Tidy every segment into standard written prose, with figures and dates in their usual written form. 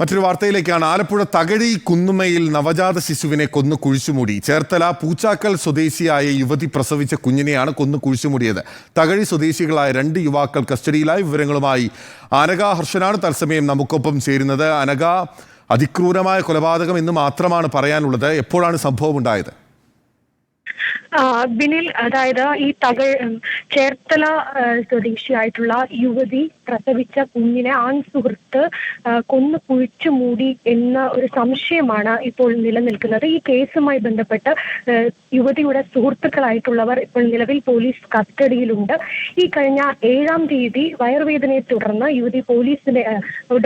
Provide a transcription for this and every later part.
മറ്റൊരു വാർത്തയിലേക്കാണ്. ആലപ്പുഴ തകഴി കുന്നുമയിൽ നവജാത ശിശുവിനെ കൊന്നു കുഴിച്ചുമൂടി. ചേർത്തല പൂച്ചാക്കൽ സ്വദേശിയായ യുവതി പ്രസവിച്ച കുഞ്ഞിനെയാണ് കൊന്നു കുഴിച്ചുമൂടിയത്. തകഴി സ്വദേശികളായ 2 യുവാക്കൾ കസ്റ്റഡിയിലായി. വിവരങ്ങളുമായി അനഘ ഹർഷനാണ് തത്സമയം നമുക്കൊപ്പം ചേരുന്നത്. അനഘ, അതിക്രൂരമായ കൊലപാതകം എന്ന് മാത്രമാണ് പറയാനുള്ളത്. എപ്പോഴാണ് സംഭവം ഉണ്ടായത്? ബിനിൽ, അതായത് ഈ ചേർത്തല സ്വദേശിയായിട്ടുള്ള യുവതി പ്രസവിച്ച കുഞ്ഞിനെ സുഹൃത്ത് കൊന്നു കുഴിച്ചു മൂടി എന്ന ഒരു സംശയമാണ് ഇപ്പോൾ നിലനിൽക്കുന്നത്. ഈ കേസുമായി ബന്ധപ്പെട്ട് യുവതിയുടെ സുഹൃത്തുക്കളായിട്ടുള്ളവർ ഇപ്പോൾ നിലവിൽ പോലീസ് കസ്റ്റഡിയിലുണ്ട്. ഈ കഴിഞ്ഞ 7-ാം തീയതി വയറുവേദനയെ തുടർന്ന് യുവതി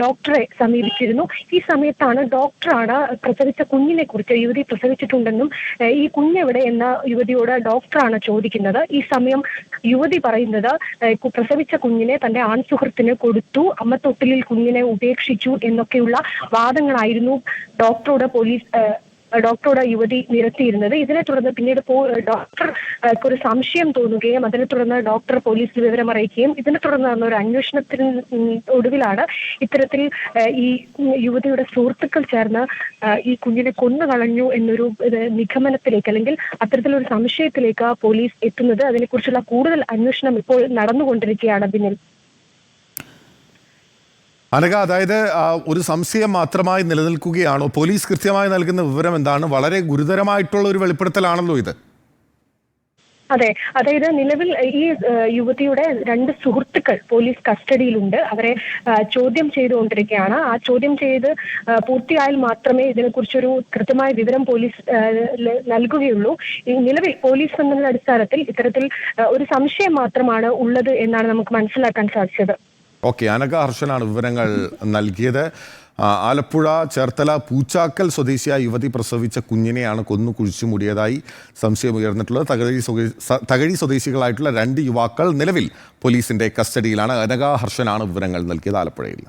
ഡോക്ടറെ സമീപിച്ചിരുന്നു. ഈ സമയത്താണ് ഡോക്ടറാണ് പ്രസവിച്ച കുഞ്ഞിനെ കുറിച്ച്, യുവതി പ്രസവിച്ചിട്ടുണ്ടെന്നും ഈ കുഞ്ഞെവിടെ എന്ന യുവതിയോട് ഡോക്ടറാണ് ചോദിക്കുന്നത്. ഈ സമയം യുവതി പറയുന്നത് പ്രസവിച്ച കുഞ്ഞിനെ തന്റെ സുഹൃത്തിന് കൊടുത്തു, അമ്മത്തൊട്ടിലിൽ കുഞ്ഞിനെ ഉപേക്ഷിച്ചു എന്നൊക്കെയുള്ള വാദങ്ങളായിരുന്നു ഡോക്ടറോട് യുവതി നിരത്തിയിരുന്നത്. ഇതിനെ തുടർന്ന് പിന്നീട് ഡോക്ടർക്ക് ഒരു സംശയം തോന്നുകയും അതിനെ തുടർന്ന് ഡോക്ടർ പോലീസിൽ വിവരം അറിയിക്കുകയും ഇതിനെ തുടർന്ന് നടന്ന ഒരു അന്വേഷണത്തിന് ഒടുവിലാണ് ഇത്തരത്തിൽ ഈ യുവതിയുടെ സുഹൃത്തുക്കൾ ചേർന്ന് ഈ കുഞ്ഞിനെ കൊന്നു കളഞ്ഞു എന്നൊരു നിഗമനത്തിലേക്ക്, അല്ലെങ്കിൽ അത്തരത്തിലൊരു സംശയത്തിലേക്ക് പോലീസ് എത്തുന്നത്. അതിനെക്കുറിച്ചുള്ള കൂടുതൽ അന്വേഷണം ഇപ്പോൾ നടന്നുകൊണ്ടിരിക്കുകയാണ്. ബിനിൽ, അനഘ, അതായത് ഒരു സംശയം മാത്രമായി നിലനിൽക്കുകയാണോ? പോലീസ് കൃത്യമായി നൽകുന്ന വിവരം എന്താണ്? വളരെ ഗുരുതരമായിട്ടുള്ള ഒരു വെളിപ്പെടുത്തലാണല്ലോ ഇത്. അതെ, അതായത് നിലവിൽ ഈ യുവതിയുടെ 2 സുഹൃത്തുക്കൾ പോലീസ് കസ്റ്റഡിയിലുണ്ട്. അവരെ ചോദ്യം ചെയ്തുകൊണ്ടിരിക്കുകയാണ്. ആ ചോദ്യം ചെയ്ത് പൂർത്തിയായാൽ മാത്രമേ ഇതിനെക്കുറിച്ചൊരു കൃത്യമായ വിവരം പോലീസ് നൽകുകയുള്ളൂ. നിലവിൽ പോലീസ് എന്നതിന്റെ അടിസ്ഥാനത്തിൽ ഇത്തരത്തിൽ ഒരു സംശയം മാത്രമാണ് ഉള്ളത് എന്നാണ് നമുക്ക് മനസ്സിലാക്കാൻ സാധിച്ചത്. ഓക്കെ, അനഘ ഹർഷനാണ് വിവരങ്ങൾ നൽകിയത്. ആലപ്പുഴ ചേർത്തല പൂച്ചാക്കൽ സ്വദേശിയായ യുവതി പ്രസവിച്ച കുഞ്ഞിനെയാണ് കൊന്നു കുഴിച്ചു മൂടിയതായി സംശയമുയർന്നിട്ടുള്ളത്. തകഴി സ്വദേശികളായിട്ടുള്ള 2 യുവാക്കൾ നിലവിൽ പോലീസിന്റെ കസ്റ്റഡിയിലാണ്. അനഘ ഹർഷനാണ് വിവരങ്ങൾ നൽകിയത് ആലപ്പുഴയിൽ.